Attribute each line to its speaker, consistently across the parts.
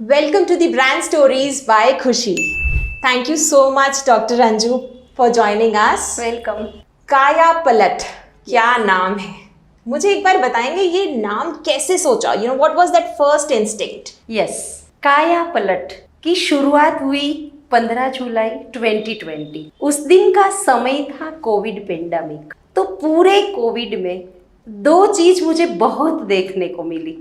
Speaker 1: Welcome to the Brand Stories by Khushi. Thank you so much, Dr. Anju, for joining us.
Speaker 2: Welcome.
Speaker 1: काया पलट, क्या नाम है? मुझे एक बार बताएंगे ये नाम कैसे सोचा? What was that first instinct?
Speaker 2: Yes, काया पलट की शुरुआत हुई 15 जुलाई 2020। उस दिन का समय था कोविड पेंडेमिक। तो पूरे कोविड में दो चीज मुझे बहुत देखने को मिली।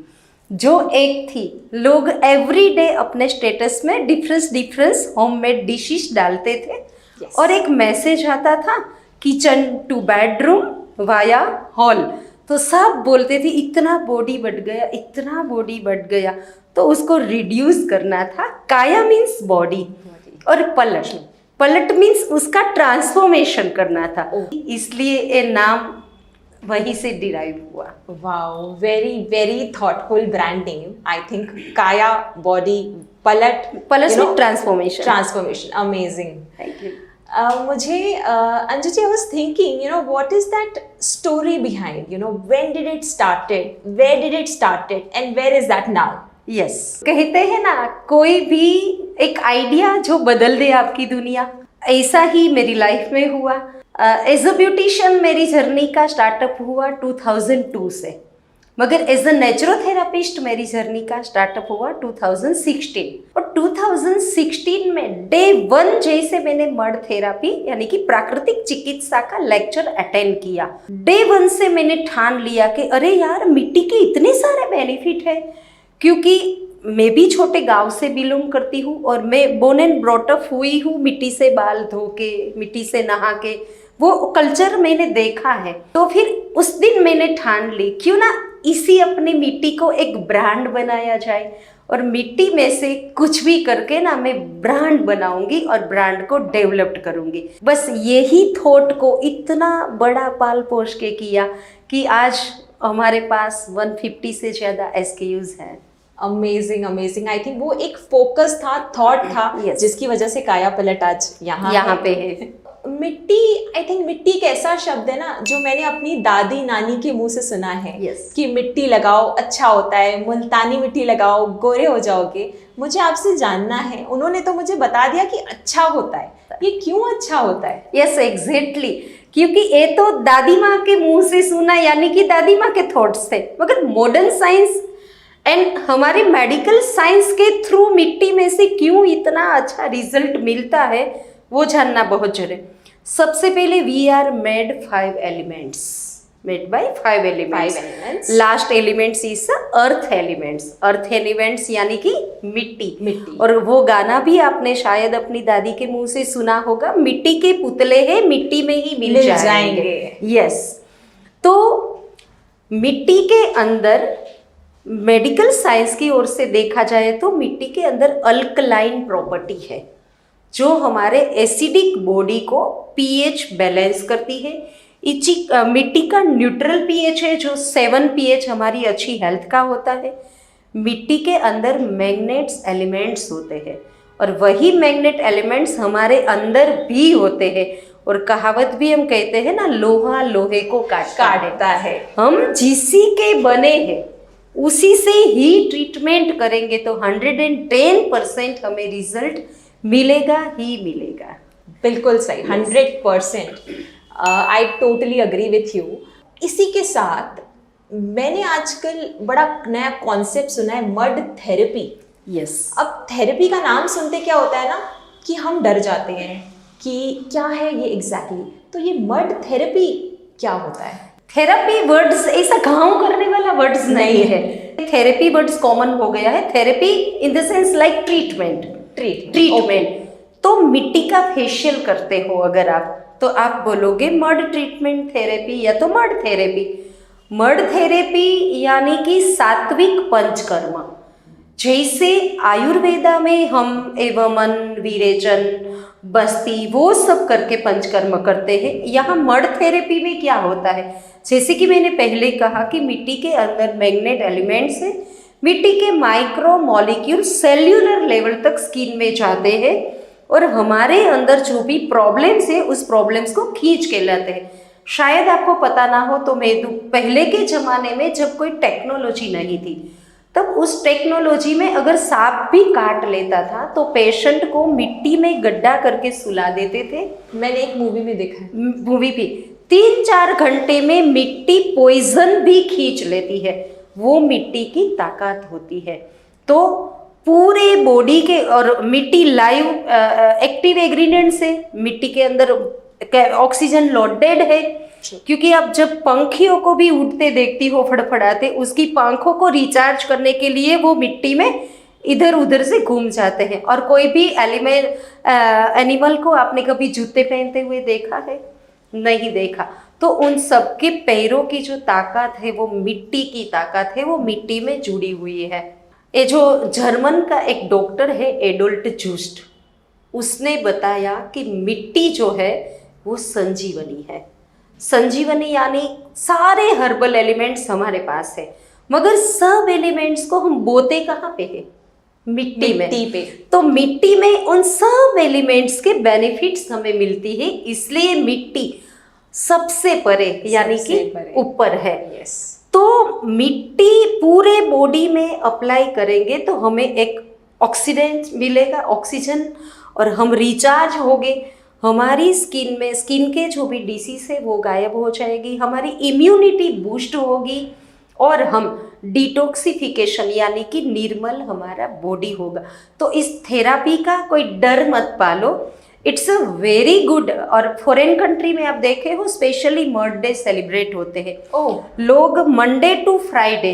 Speaker 2: जो एक थी, लोग एवरीडे अपने स्टेटस में डिफरेंस होममेड डिशेस डालते थे।
Speaker 1: Yes.
Speaker 2: और एक मैसेज आता था, kitchen two bedroom via hall. तो सब बोलते थे इतना बॉडी बढ़ गया, इतना बॉडी बढ़ गया। तो उसको रिड्यूस करना था। काया मीन्स बॉडी और पलट मीन्स उसका ट्रांसफॉर्मेशन करना था। इसलिए ये नाम वहीं से डिराइव हुआ।
Speaker 1: Wow, very, very thoughtful brand name. I think Kaya, body, palat.
Speaker 2: पलट में transformation.
Speaker 1: Transformation. Amazing.
Speaker 2: Thank you.
Speaker 1: मुझे Anju ji, I was thinking, what is that story behind? When did it started? Where did it started? And where is that now?
Speaker 2: Yes, कहते हैं ना, कोई भी एक idea जो बदल दे आपकी दुनिया, ऐसा ही मेरी लाइफ में हुआ। एज अ ब्यूटिशियन मेरी जर्नी का स्टार्टअप हुआ 2002 से, मगर एज अ नेचुरोथेरापिस्ट मेरी जर्नी का स्टार्टअप हुआ 2016। और 2016 में डे 1 जैसे मैंने मड थेरापी यानी कि प्राकृतिक चिकित्सा का लेक्चर अटेंड किया। डे 1 से मैंने ठान लिया कि अरे यार, मिट्टी के इतने सारे बेनिफिट है। क्योंकि मैं भी छोटे गांव से बिलोंग करती हूँ और मैं बोर्न एंड ब्रॉट अप हुई हूँ मिट्टी से बाल धो के, मिट्टी से नहा के, वो कल्चर मैंने देखा है। तो फिर उस दिन मैंने ठान ली, क्यों ना इसी अपनी मिट्टी को एक ब्रांड बनाया जाए। और मिट्टी में से कुछ भी करके ना मैं ब्रांड बनाऊंगी और ब्रांड को डेवलप करूंगी। बस यही थॉट को इतना बड़ा पाल पोष के किया कि आज हमारे पास 150 से ज़्यादा SKUs हैं।
Speaker 1: अमेजिंग। आई थिंक वो एक फोकस था, थॉट था,
Speaker 2: Yes.
Speaker 1: जिसकी वजह से काया पलट आज यहाँ
Speaker 2: पे है।
Speaker 1: मिट्टी, आई थिंक मिट्टी एक ऐसा शब्द है ना जो मैंने अपनी दादी नानी के मुंह से सुना है।
Speaker 2: Yes.
Speaker 1: कि मिट्टी लगाओ अच्छा होता है, मुल्तानी मिट्टी लगाओ गोरे हो जाओगे। मुझे आपसे जानना है, उन्होंने तो मुझे बता दिया कि अच्छा होता है, ये क्यों अच्छा होता है?
Speaker 2: Yes, exactly. क्योंकि ये तो दादी माँ के मुंह से सुना, यानी कि दादी माँ के थॉट्स थे। मगर मॉडर्न साइंस एंड हमारे मेडिकल साइंस के थ्रू मिट्टी में से क्यों इतना अच्छा रिजल्ट मिलता है, वो जानना बहुत जरूरी। सबसे पहले we are made 5 elements, made by 5 elements. Last elements is earth elements यानी कि मिट्टी। और वो गाना भी आपने शायद अपनी दादी के मुंह से सुना होगा, मिट्टी के पुतले हैं मिट्टी में ही मिल जाएंगे। यस, तो मिट्टी के अंदर मेडिकल साइंस की ओर से देखा जाए तो मिट्टी के अंदर अल्कलाइन प्रॉपर्टी है जो हमारे एसिडिक बॉडी को पीएच बैलेंस करती है। मिट्टी का न्यूट्रल पीएच है जो 7 पीएच हमारी अच्छी हेल्थ का होता है। मिट्टी के अंदर मैग्नेट्स एलिमेंट्स होते हैं और वही मैग्नेट एलिमेंट्स हमारे अंदर भी होते हैं। और कहावत भी हम कहते हैं ना, लोहा लोहे को काटता है। हम जिसी के बने हैं उसी से ही ट्रीटमेंट करेंगे तो 110% हमें रिजल्ट मिलेगा ही मिलेगा।
Speaker 1: बिल्कुल सही, 100%। I totally agree with you. इसी के साथ मैंने आजकल बड़ा नया कॉन्सेप्ट सुना है, मड थेरेपी।
Speaker 2: यस।
Speaker 1: अब थेरेपी का नाम सुनते क्या होता है ना कि हम डर जाते हैं कि क्या है ये एग्जैक्टली। तो ये मड थेरेपी क्या होता है?
Speaker 2: थेरेपी वर्ड्स ऐसा घाव करने वाला वर्ड्स नहीं है। थेरेपी वर्ड्स कॉमन हो गया है। Therapy in the sense like treatment. तो मिट्टी का फेशियल करते हो अगर आप, तो आप बोलोगे मड ट्रीटमेंट थेरेपी या तो मड थेरेपी। मड थेरेपी यानी कि सात्विक पंचकर्म, जैसे आयुर्वेदा में हम एवमन, विरेचन, बस्ती वो सब करके पंचकर्म करते हैं। यहाँ मड थेरेपी में क्या होता है, जैसे कि मैंने पहले कहा कि मिट्टी के अंदर मैग्नेट एलिमेंट्स है, मिट्टी के माइक्रो मॉलिक्यूल सेल्यूलर लेवल तक स्किन में जाते हैं और हमारे अंदर जो भी प्रॉब्लम्स है उस प्रॉब्लम्स को खींच के लाते हैं। शायद आपको पता ना हो तो पहले के ज़माने में जब कोई टेक्नोलॉजी नहीं थी तब उस टेक्नोलॉजी में अगर सांप भी काट लेता था तो पेशेंट को मिट्टी में गड्ढा करके सुला देते थे।
Speaker 1: मैंने एक मूवी में देखा है।
Speaker 2: मूवी भी 3-4 घंटे में मिट्टी पॉइजन भी खींच लेती है, वो मिट्टी की ताकत होती है। तो पूरे बॉडी के, और मिट्टी लाइव एक्टिव इंग्रेडिएंट से, मिट्टी के अंदर ऑक्सीजन लोडेड है, क्योंकि आप जब पंखियों को भी उड़ते देखती हो फड़फड़ाते, उसकी पंखों को रिचार्ज करने के लिए वो मिट्टी में इधर उधर से घूम जाते हैं। और कोई भी एनिमल को आपने कभी जूते पहनते हुए देखा है? नहीं देखा। तो उन सबके पैरों की जो ताकत है वो मिट्टी की ताकत है, वो मिट्टी में जुड़ी हुई है। ये जो जर्मन का एक डॉक्टर है एडोल्ट जूस्ट, उसने बताया कि मिट्टी जो है वो संजीवनी है। संजीवनी यानी सारे हर्बल एलिमेंट्स हमारे पास है, मगर सब एलिमेंट्स को हम बोते कहाँ पे है? मिट्टी पे। तो मिट्टी में उन सब एलिमेंट्स के बेनिफिट्स हमें मिलती है, इसलिए मिट्टी सबसे परे यानी कि ऊपर है।
Speaker 1: यस।
Speaker 2: तो मिट्टी पूरे बॉडी में अप्लाई करेंगे तो हमें एक ऑक्सीडेंट मिलेगा, ऑक्सीजन, और हम रिचार्ज होंगे। हमारी स्किन में, स्किन के जो भी डिसीज है वो गायब हो जाएगी, हमारी इम्यूनिटी बूस्ट होगी, और हम डिटॉक्सिफिकेशन यानी कि निर्मल हमारा बॉडी होगा। तो इस थेरापी का कोई डर मत पालो, इट्स अ वेरी गुड। और फॉरेन कंट्री में आप देखे हो स्पेशली मर्ड डे सेलिब्रेट होते हैं। लोग मंडे टू फ्राइडे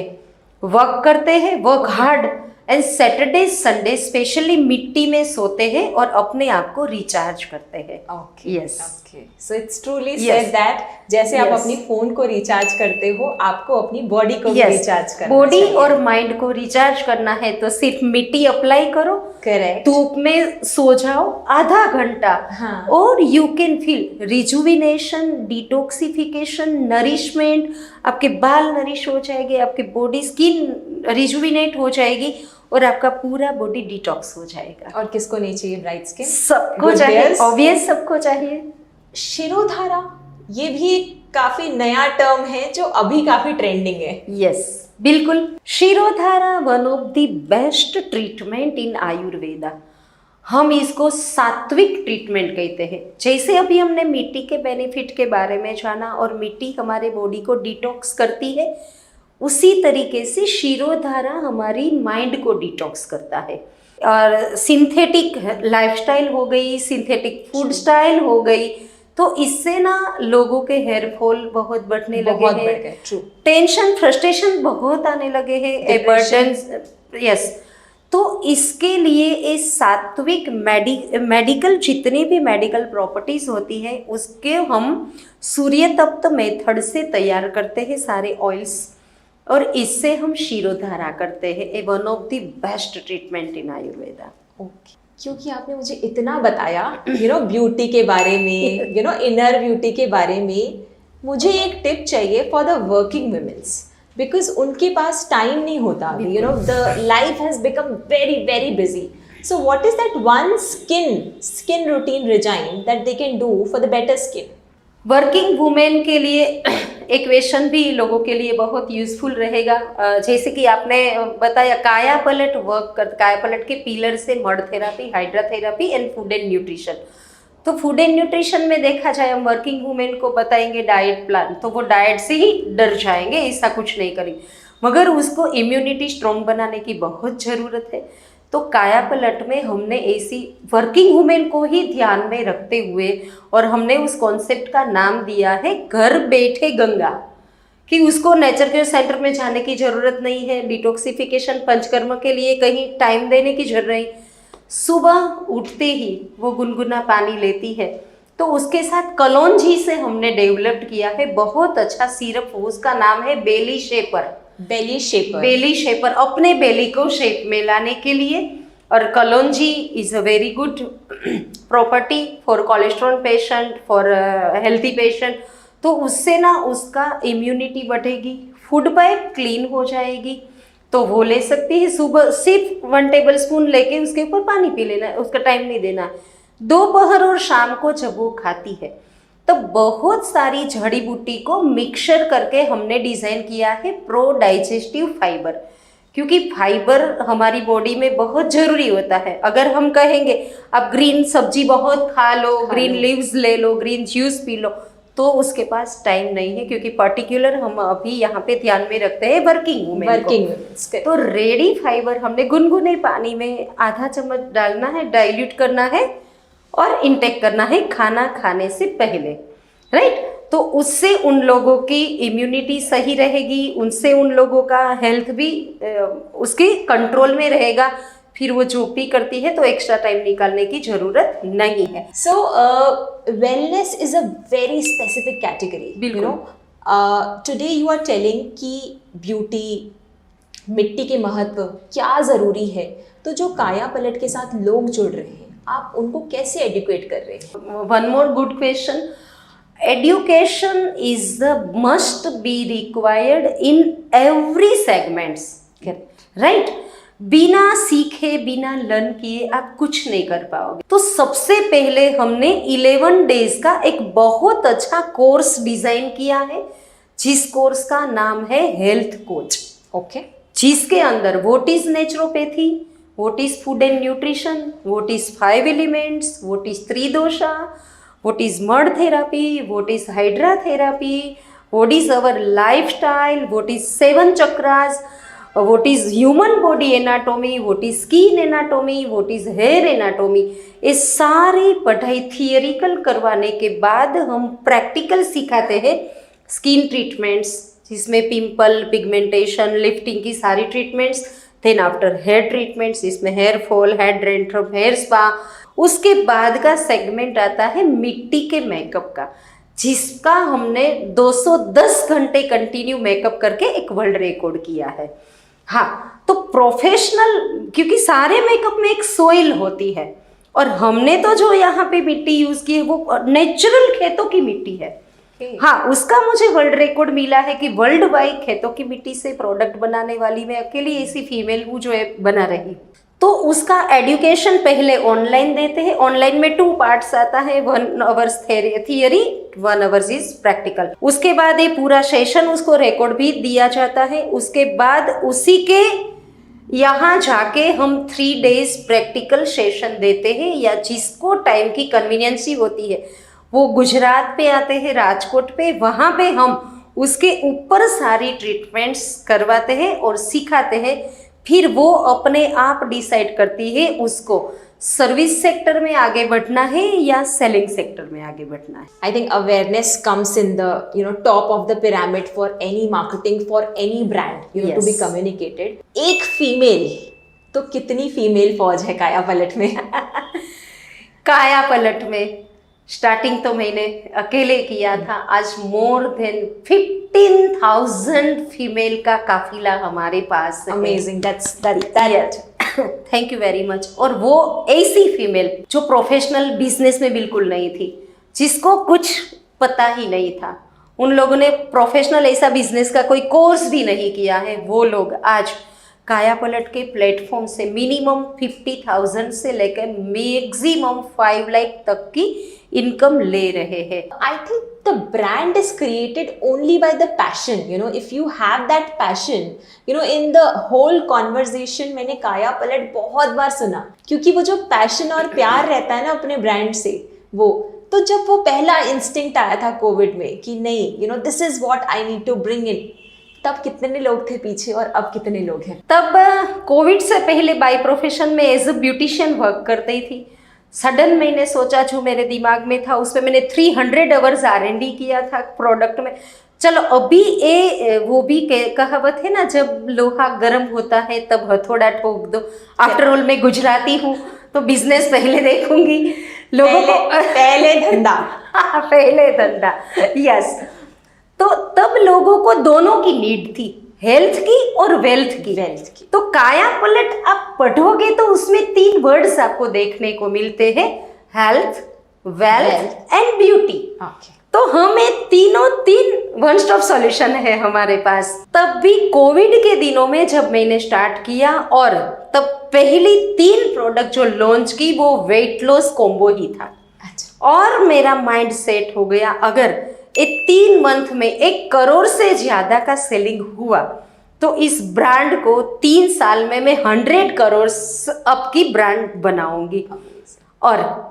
Speaker 2: वर्क करते हैं, work hard, and Saturday Sunday specially मिट्टी में सोते हैं और अपने आप को रिचार्ज करते हैं।
Speaker 1: Okay,
Speaker 2: yes,
Speaker 1: okay, so it's truly said that जैसे आप अपनी फोन को रिचार्ज करते हो, आपको अपनी बॉडी को भी रिचार्ज करना
Speaker 2: बॉडी
Speaker 1: चाहिए।
Speaker 2: और माइंड को रिचार्ज करना है तो सिर्फ मिट्टी अप्लाई करो,
Speaker 1: करेक्ट,
Speaker 2: धूप में सो जाओ आधा घंटा,
Speaker 1: हाँ,
Speaker 2: और you can feel rejuvenation, detoxification, nourishment. आपके बाल नरिश हो जाएंगे, आपकी बॉडी स्किन रिजुविनेट हो जाएगी, और आपका पूरा बॉडी डिटॉक्स हो जाएगा।
Speaker 1: और किसको नहीं चाहिए ब्राइट स्किन?
Speaker 2: सबको चाहिए, ऑब्वियस सबको चाहिए।
Speaker 1: शिरोधारा, ये भी एक काफी नया टर्म है जो अभी काफी ट्रेंडिंग है।
Speaker 2: यस, बिल्कुल। Shirodhara one of the best treatment in Ayurveda. हम इसको सात्विक ट्रीटमेंट कहते हैं। जैसे अभी हमने मिट्टी के बेनिफिट के बारे में जाना और मिट्टी हमारे बॉडी को डिटॉक्स करती है, उसी तरीके से शिरोधारा हमारी माइंड को डिटॉक्स करता है। और सिंथेटिक लाइफस्टाइल हो गई, सिंथेटिक फूड स्टाइल हो गई, तो इससे ना लोगों के हेयर फॉल बहुत बढ़ने लगे हैं, टेंशन फ्रस्ट्रेशन बहुत आने लगे हैं, बर्डन। यस, तो इसके ये इस सात्विक मेडिकल जितनी भी मेडिकल प्रॉपर्टीज होती है उसके हम सूर्य तप्त मेथड से तैयार करते हैं सारे ऑयल्स, और इससे हम शिरोधारा करते हैं। A one of the best treatment in Ayurveda.
Speaker 1: Okay, क्योंकि आपने मुझे इतना बताया ब्यूटी के बारे में, इनर ब्यूटी के बारे में, मुझे एक टिप चाहिए for the working women's, because उनके पास टाइम नहीं होता। The life has become very very busy. So what is that one skin routine regime that they can do for the better skin?
Speaker 2: Working women के लिए एक question भी लोगों के लिए बहुत यूजफुल रहेगा। जैसे कि आपने बताया काया पलट काया पलट के पिलर से mud therapy, hydra therapy and food and nutrition. तो फूड एंड न्यूट्रिशन में देखा जाए, हम वर्किंग वुमेन को बताएंगे डाइट प्लान, तो वो डाइट से ही डर जाएंगे, ऐसा कुछ नहीं करेंगे, मगर उसको इम्यूनिटी स्ट्रॉन्ग बनाने की बहुत ज़रूरत है। तो काया पलट में हमने ऐसी वर्किंग वुमेन को ही ध्यान में रखते हुए, और हमने उस कॉन्सेप्ट का नाम दिया है घर बैठे गंगा, कि उसको नेचर केयर सेंटर में जाने की ज़रूरत नहीं है, डिटॉक्सिफिकेशन पंचकर्म के लिए कहीं टाइम देने की जरूरत नहीं, सुबह उठते ही वो गुनगुना पानी लेती है। तो उसके साथ कलौंजी से हमने डेवलप्ड किया है बहुत अच्छा सिरप, उसका नाम है बेली शेपर। बेली शेपर अपने बेली को शेप में लाने के लिए। और kalonji is a very good property for cholesterol patient, for healthy patient. तो उससे ना उसका इम्यूनिटी बढ़ेगी, फूड पाइप क्लीन हो जाएगी, तो वो ले सकती है। सुबह सिर्फ 1 टेबल स्पून लेके उसके ऊपर पानी पी लेना है, उसका टाइम नहीं देना है। दोपहर और शाम को जब वो खाती है तो बहुत सारी जड़ी बूटी को मिक्सर करके हमने डिज़ाइन किया है प्रो डाइजेस्टिव फाइबर, क्योंकि फाइबर हमारी बॉडी में बहुत जरूरी होता है। अगर हम कहेंगे अब ग्रीन सब्जी बहुत खा लो, ग्रीन लीव्स ले लो, ग्रीन जूस पी लो, तो उसके पास टाइम नहीं है, क्योंकि पर्टिकुलर हम अभी यहाँ पे ध्यान में रखते हैं वर्किंग वुमेन। तो रेडी फाइबर हमने गुनगुने पानी में आधा चम्मच डालना है, डाइल्यूट करना है और इंटेक करना है खाना खाने से पहले, राइट। तो उससे उन लोगों की इम्यूनिटी सही रहेगी, उनसे उन लोगों का हेल्थ भी उसके कंट्रोल में रहेगा। फिर वो जो भी करती है तो एक्स्ट्रा टाइम निकालने की जरूरत नहीं है।
Speaker 1: So wellness is a very specific category, you know. Today you are telling कि ब्यूटी, मिट्टी के महत्व क्या ज़रूरी है, तो जो काया पलट के साथ लोग जुड़ रहे हैं, आप उनको कैसे एडुकेट कर रहे हैं?
Speaker 2: One more good question. Education is the must be required in every segments, right? बिना सीखे, बिना लर्न किए आप कुछ नहीं कर पाओगे। तो सबसे पहले हमने 11 डेज का एक बहुत अच्छा कोर्स डिजाइन किया है, जिस कोर्स का नाम है हेल्थ कोच।
Speaker 1: ओके।
Speaker 2: जिसके अंदर what is naturopathy, what is food and nutrition, what is 5 एलिमेंट्स, what is tridosha, what is mud therapy, what is hydra therapy, what is our lifestyle, what is 7 chakras, what is human body anatomy, what is skin anatomy, what is hair anatomy। ये सारी पढ़ाई थियरिकल करवाने के बाद हम practical सिखाते हैं skin treatments, जिसमें पिंपल, पिगमेंटेशन, लिफ्टिंग की सारी treatments. Then after hair treatments, इसमें hair fall, hair dandruff, hair spa. उसके बाद का सेगमेंट आता है मिट्टी के मेकअप का, जिसका हमने 210 घंटे कंटिन्यू मेकअप करके एक वर्ल्ड रिकॉर्ड किया है। हाँ, तो प्रोफेशनल, क्योंकि सारे मेकअप में एक सोइल होती है, और हमने तो जो यहाँ पे मिट्टी यूज की है वो नेचुरल खेतों की मिट्टी है। हाँ, उसका मुझे वर्ल्ड रिकॉर्ड मिला है कि वर्ल्ड वाइड खेतों की मिट्टी से प्रोडक्ट बनाने वाली मैं अकेली ऐसी फीमेल हूँ जो बना रही हूँ। तो उसका एजुकेशन पहले ऑनलाइन देते हैं। ऑनलाइन में 2 पार्ट्स आता है, 1 hours theory, 1 hours is practical. उसके बाद ये पूरा सेशन उसको रिकॉर्ड भी दिया जाता है। उसके बाद उसी के यहाँ जाके हम 3 डेज प्रैक्टिकल सेशन देते हैं, या जिसको टाइम की कन्वीनियंसी होती है वो गुजरात पे आते हैं, राजकोट पे, वहाँ पे हम उसके ऊपर सारी ट्रीटमेंट्स करवाते हैं और सिखाते हैं। फिर वो अपने आप डिसाइड करती है उसको सर्विस सेक्टर में आगे बढ़ना है या सेलिंग सेक्टर में आगे बढ़ना है।
Speaker 1: I think awareness comes in the top of the pyramid for any marketing, for any brand, to be communicated. एक फीमेल, तो कितनी फीमेल फौज है काया पलट में?
Speaker 2: काया पलट में स्टार्टिंग तो मैंने अकेले किया था, आज मोर देन 15,000 फीमेल का काफिला हमारे पास है।
Speaker 1: Amazing, that's
Speaker 2: thank you very much. और वो ऐसी फीमेल जो प्रोफेशनल बिजनेस में बिल्कुल नहीं थी, जिसको कुछ पता ही नहीं था, उन लोगों ने प्रोफेशनल ऐसा बिजनेस का कोई कोर्स भी नहीं किया है, वो लोग आज काया पलट के प्लेटफॉर्म से मिनिमम 50,000 से लेकर मैक्सिमम 5 लाख तक की इनकम ले रहे हैं।
Speaker 1: I think the brand is created only by the passion. If you have that passion, in the whole conversation मैंने काया पलट बहुत बार सुना, क्योंकि वो जो पैशन और प्यार रहता है ना अपने ब्रांड से, वो तो जब वो पहला इंस्टिंक्ट आया था कोविड में कि नहीं, this is what I need to bring in, तब कितने लोग थे पीछे और अब कितने लोग हैं?
Speaker 2: तब कोविड से पहले बाय प्रोफेशन में एज अ ब्यूटिशियन वर्क करती थी। सडन मैंने सोचा, जो मेरे दिमाग में था उसमें मैंने 300 आवर्स R&D किया था प्रोडक्ट में। चलो अभी वो भी कहावत है ना, जब लोहा गर्म होता है तब हथौड़ा ठोक दो। आफ्टर ऑल मैं गुजराती हूँ तो बिजनेस पहले देखूंगी, लोगों को
Speaker 1: पहले धंधा
Speaker 2: पहले धंधा, यस। तो तब लोगों को दोनों की नीड थी, हेल्थ की और वेल्थ की। तो काया पलट आप पढ़ोगे तो उसमें 3 वर्ड्स आपको देखने को मिलते हैं, हेल्थ, वेल्थ एंड ब्यूटी। तो हमें तीनों 3 वन स्टॉप सॉल्यूशन है हमारे पास। तब भी कोविड के दिनों में जब मैंने स्टार्ट किया, और तब पहली 3 प्रोडक्ट जो लॉन्च की वो वेट लॉस कॉम्बो ही था। और मेरा माइंड सेट हो गया, अगर ये 3 मंथ में 1 करोड़ से ज्यादा का सेलिंग हुआ तो इस ब्रांड को 3 साल में मैं 100 करोड़ अप की ब्रांड बनाऊंगी। और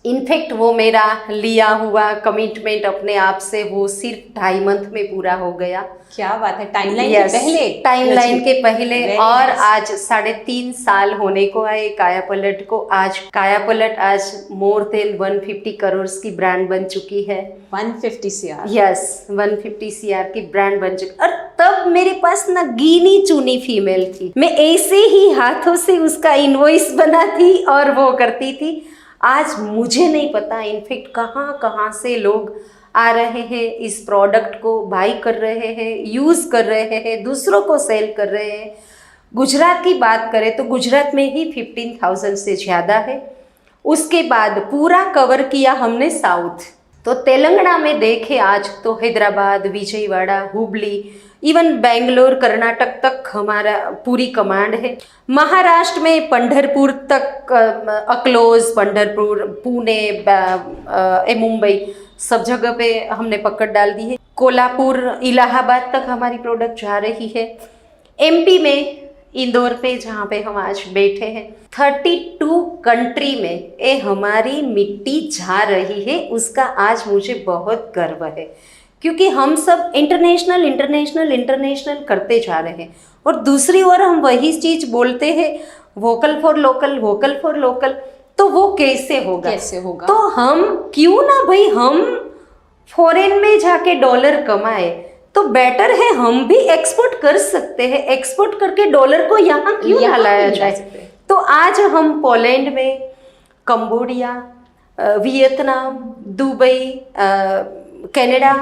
Speaker 2: इनफैक्ट वो मेरा लिया हुआ कमिटमेंट अपने आप से वो सिर्फ 2.5 मंथ में पूरा हो गया।
Speaker 1: क्या बात है, टाइमलाइन के पहले
Speaker 2: Very और nice. आज 3.5 साल होने को आए कायापलट को। आज कायापलट आज मोर देन 150 करोड़ की ब्रांड बन चुकी है।
Speaker 1: 150 CR।
Speaker 2: यस, 150 CR की ब्रांड बन चुकी। और तब मेरे पास ना गिनी चुनी फीमेल थी, मैं ऐसे ही हाथों से उसका इनवॉइस बनाती और वो करती थी। आज मुझे नहीं पता इनफैक्ट कहाँ कहाँ से लोग आ रहे हैं, इस प्रोडक्ट को बाई कर रहे हैं, यूज़ कर रहे हैं, दूसरों को सेल कर रहे हैं। गुजरात की बात करें तो गुजरात में ही 15,000 से ज़्यादा है। उसके बाद पूरा कवर किया हमने साउथ। तो तेलंगाना में देखे आज तो हैदराबाद, विजयवाड़ा, हुबली, इवन बेंगलोर, कर्नाटक तक हमारा पूरी कमांड है। महाराष्ट्र में पंढरपुर तक, अकलोज, पंढरपुर, पुणे, मुंबई, सब जगह पे हमने पकड़ डाल दी है। कोल्हापुर, इलाहाबाद तक हमारी प्रोडक्ट जा रही है। एमपी में इंदौर पे जहाँ पे हम आज बैठे हैं, 32 कंट्री में ये हमारी मिट्टी जा रही है। उसका आज मुझे बहुत गर्व है, क्योंकि हम सब इंटरनेशनल करते जा रहे हैं। और दूसरी ओर हम वही चीज़ बोलते हैं, वोकल फॉर लोकल, तो वो कैसे होगा? तो हम क्यों ना भाई हम फॉरेन में जाके डॉलर कमाए, तो बेटर है हम भी एक्सपोर्ट कर सकते हैं। एक्सपोर्ट करके डॉलर को यहाँ क्यों ना लाया जाए? तो आज हम पोलैंड में, Cambodia, Vietnam, Dubai, Canada,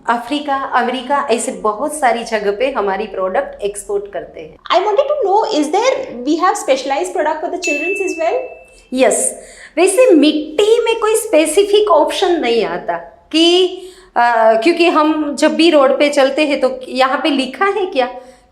Speaker 2: Africa, America, ऐसे बहुत सारी जगह पे हमारी प्रोडक्ट एक्सपोर्ट करते हैं।
Speaker 1: I wanted to know, is there we have specialized product for the children's as well?
Speaker 2: Yes, वैसे मिट्टी में कोई स्पेसिफिक ऑप्शन नहीं आता कि क्योंकि हम जब भी रोड पे चलते हैं तो यहाँ पे लिखा है क्या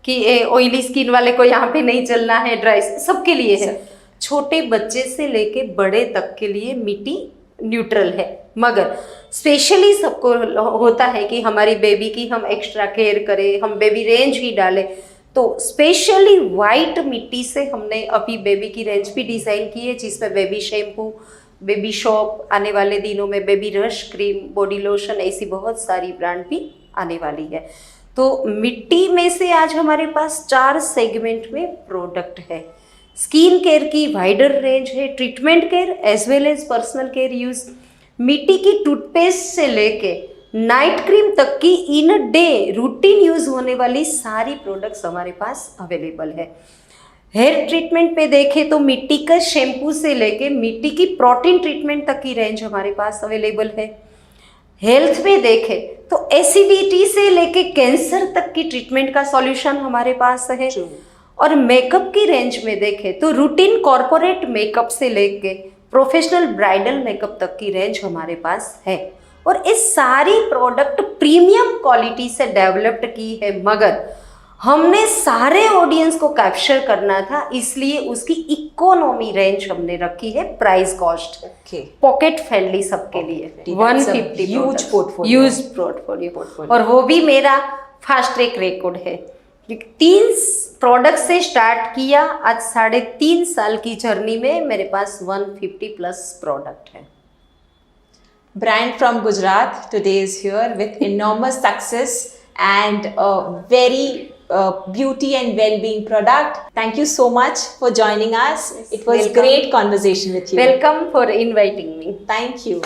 Speaker 2: कि ऑयली स्किन वाले को यहाँ पे नहीं चलना है, ड्राई, सबके लिए है। छोटे बच्चे से लेके बड़े तक के लिए मिट्टी न्यूट्रल है। मगर स्पेशली सबको होता है कि हमारी बेबी की हम एक्स्ट्रा केयर करें, हम बेबी रेंज ही डालें। तो स्पेशली वाइट मिट्टी से हमने अभी बेबी की रेंज भी डिज़ाइन की है, जिसमें बेबी शैम्पू, बेबी शॉप, आने वाले दिनों में baby rush cream, body lotion, ऐसी बहुत सारी ब्रांड भी आने वाली है। तो मिट्टी में से आज हमारे पास 4 सेगमेंट में प्रोडक्ट है। स्किन केयर की वाइडर रेंज है, treatment care as well as personal care use. मिट्टी की टूथपेस्ट से लेके नाइट क्रीम तक की इन डे रूटीन यूज़ होने वाली सारी प्रोडक्ट्स हमारे पास अवेलेबल है। हेयर ट्रीटमेंट पे देखें तो मिट्टी का शैम्पू से लेके मिट्टी की प्रोटीन ट्रीटमेंट तक की रेंज हमारे पास अवेलेबल है। हेल्थ में देखें तो एसिडिटी से लेके कैंसर तक की ट्रीटमेंट का सॉल्यूशन हमारे पास है। और मेकअप की रेंज में देखें तो रूटीन कॉर्पोरेट मेकअप से लेके प्रोफेशनल ब्राइडल मेकअप तक की रेंज हमारे पास है। और इस सारी प्रोडक्ट प्रीमियम क्वालिटी से डेवलप्ड की है, मगर हमने सारे ऑडियंस को कैप्चर करना था, इसलिए उसकी इकोनॉमी रेंज हमने रखी है, प्राइस कॉस्ट पॉकेट फ्रेंडली सबके लिए 150 ह्यूज पोर्टफोलियो। और वो भी मेरा फास्ट ट्रैक रिकॉर्ड है। 3 प्रोडक्ट से स्टार्ट किया, आज 3.5 साल की जर्नी में मेरे पास 150+ प्रोडक्ट है।
Speaker 1: Brand from Gujarat today is here with enormous success and a very beauty and well-being product. Thank you so much for joining us. It was
Speaker 2: Welcome.
Speaker 1: great conversation with you.
Speaker 2: Welcome for inviting me.
Speaker 1: Thank you.